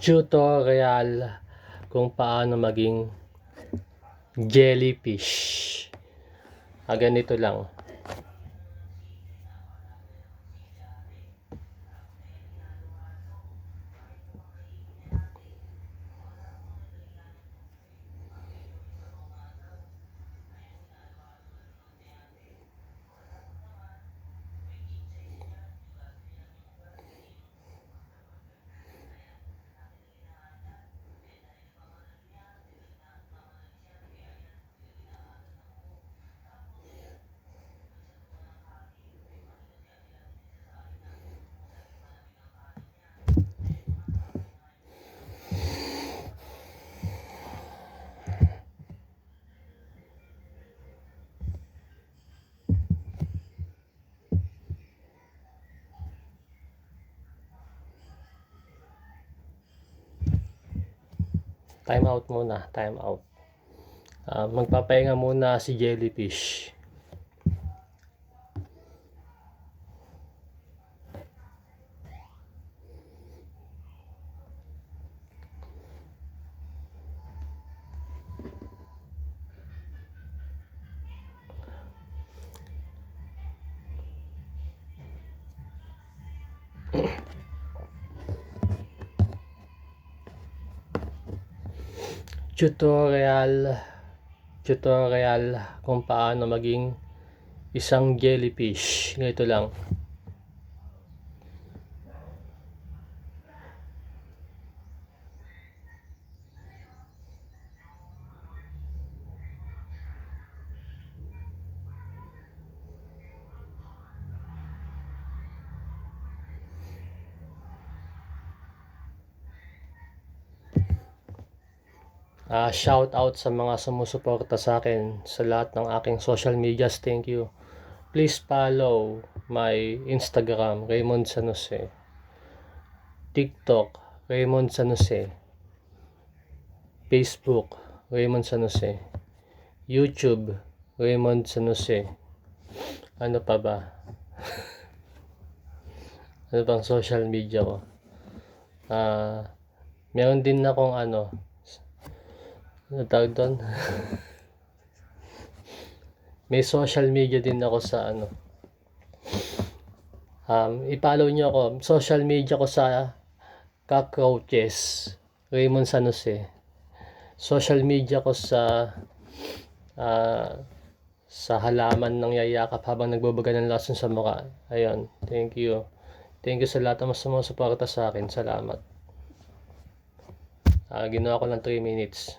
Tutorial kung paano maging jellyfish. Ganito lang. Time out muna, time out. Magpapahinga muna si jellyfish. Tutorial kung paano maging isang jellyfish. Ganito lang. Shout out sa mga sumusuporta sa akin sa lahat ng aking social medias. Thank you. Please follow my Instagram, Raymond San Jose. TikTok, Raymond San Jose. Facebook, Raymond San Jose. YouTube, Raymond San Jose. Ano pa ba? Ano bang social media ko? Meron din akong ano tawag doon? May social media din ako sa ano. I-follow nyo ako. Social media ko sa Cockroaches, Raymond San Jose. Social media ko sa halaman ng yayakap habang nagbabaga ng lason sa mukha. Ayun, thank you. Thank you sa lahat ng sumusuporta sa akin. Salamat. Ginawa ko lang 3 minutes.